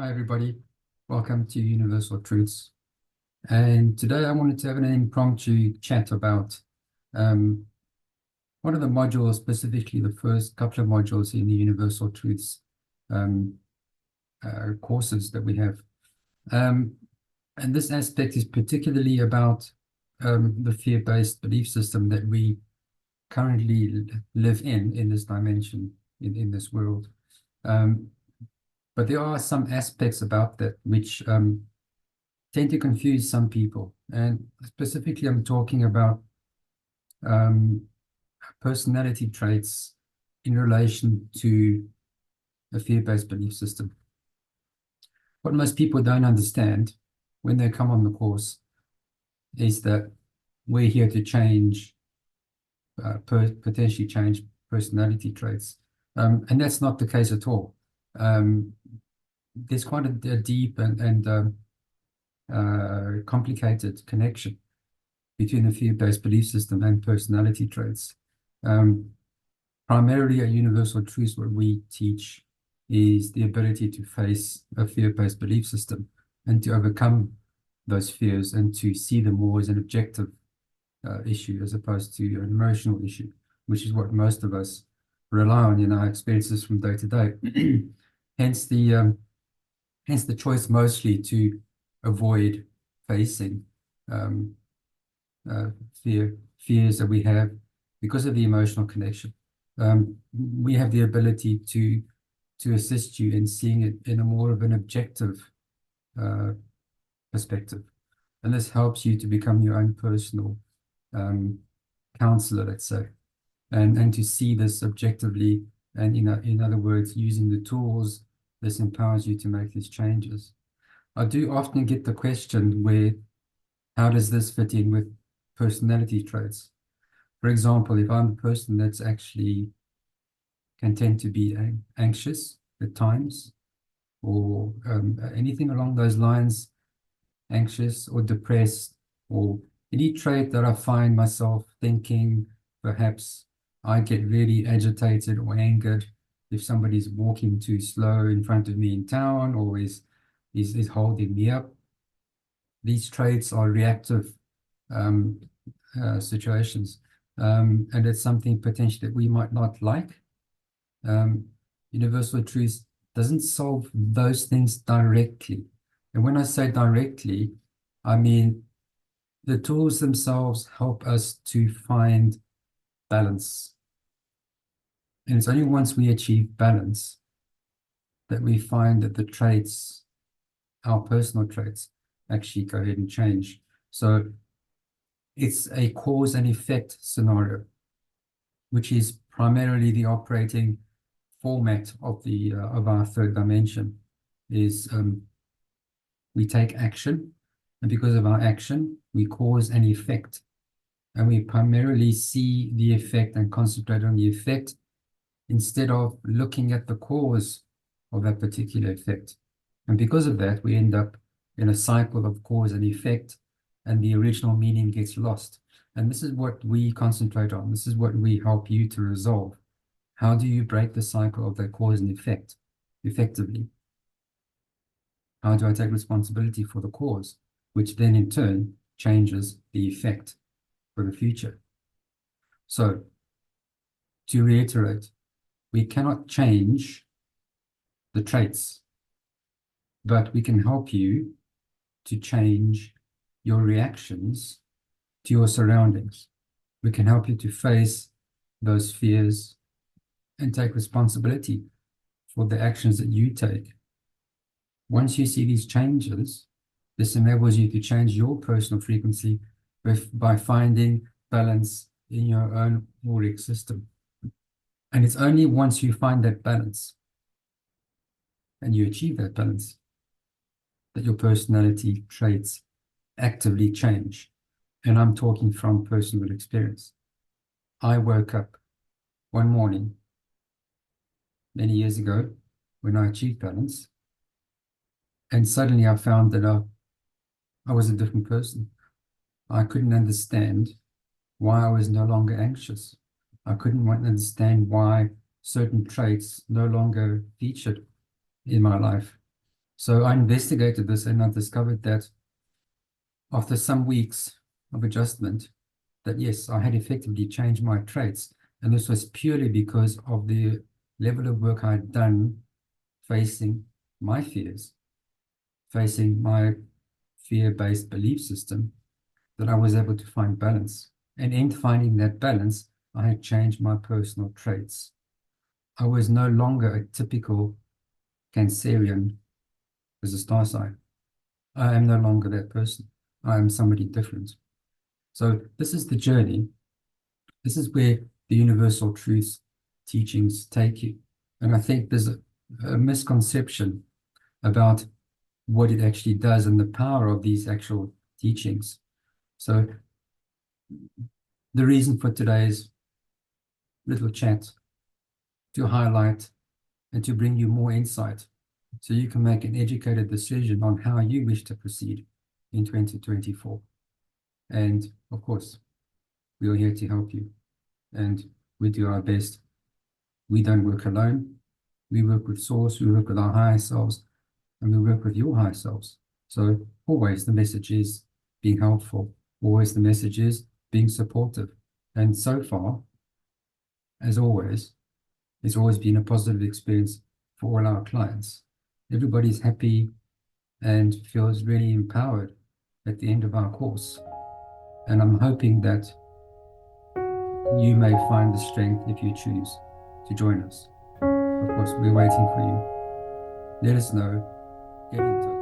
Hi, everybody. Welcome to Universal Truths. And today I wanted to have an impromptu chat about one of the modules, specifically the first couple of modules in the Universal Truths um, courses that we have. And this aspect is particularly about the fear-based belief system that we currently live in this dimension, in this world. But there are some aspects about that which tend to confuse some people. And specifically, I'm talking about personality traits in relation to a fear-based belief system. What most people don't understand when they come on the course is that we're here to change, potentially change personality traits. And that's not the case at all. There's quite a deep and complicated connection between the fear-based belief system and personality traits. Primarily at Universal Truths, what we teach is the ability to face a fear-based belief system and to overcome those fears and to see them more as an objective issue as opposed to an emotional issue, which is what most of us rely on in our experiences from day to day. Hence the choice mostly to avoid facing fears that we have because of the emotional connection. We have the ability to assist you in seeing it in a more of an objective perspective. And this helps you to become your own personal counselor, let's say, and to see this objectively, and in other words, using the tools, this empowers you to make these changes. I do often get the question how does this fit in with personality traits? For example, if I'm a person that's actually can tend to be anxious at times, or anything along those lines, anxious or depressed, or any trait that I find myself thinking, perhaps I get really agitated or angered if somebody's walking too slow in front of me in town, or is holding me up. These traits are reactive situations, and it's something potentially that we might not like. Universal Truth doesn't solve those things directly. And when I say directly, I mean the tools themselves help us to find balance. And it's only once we achieve balance that we find that the traits, our personal traits, actually go ahead and change. So it's a cause and effect scenario, which is primarily the operating format of our third dimension. Is we take action, and because of our action, we cause an effect, and we primarily see the effect and concentrate on the effect instead of looking at the cause of that particular effect. And because of that, we end up in a cycle of cause and effect, and the original meaning gets lost. And this is what we concentrate on. This is what we help you to resolve. How do you break the cycle of that cause and effect effectively? How do I take responsibility for the cause, which then in turn changes the effect for the future? So, to reiterate, we cannot change the traits, but we can help you to change your reactions to your surroundings. We can help you to face those fears and take responsibility for the actions that you take. Once you see these changes, this enables you to change your personal frequency by finding balance in your own auric system. And it's only once you find that balance and you achieve that balance that your personality traits actively change. And I'm talking from personal experience. I woke up one morning many years ago when I achieved balance, and suddenly I found that I was a different person. I couldn't understand why I was no longer anxious. I couldn't understand why certain traits no longer featured in my life. So I investigated this and I discovered that after some weeks of adjustment, that yes, I had effectively changed my traits. And this was purely because of the level of work I had done facing my fears, facing my fear-based belief system, that I was able to find balance. And in finding that balance, I had changed my personal traits. I was no longer a typical Cancerian as a star sign. I am no longer that person. I am somebody different. So this is the journey. This is where the universal truth teachings take you. And I think there's a misconception about what it actually does and the power of these actual teachings. So the reason for today's little chat to highlight and to bring you more insight so you can make an educated decision on how you wish to proceed in 2024. And of course, we are here to help you and we do our best. We don't work alone. We work with Source, we work with our higher selves, and we work with your higher selves. So always the message is being helpful. Always the message is being supportive. And so far, as always, it's always been a positive experience for all our clients. Everybody's happy and feels really empowered at the end of our course. And I'm hoping that you may find the strength, if you choose, to join us. Of course, we're waiting for you. Let us know. Get in touch.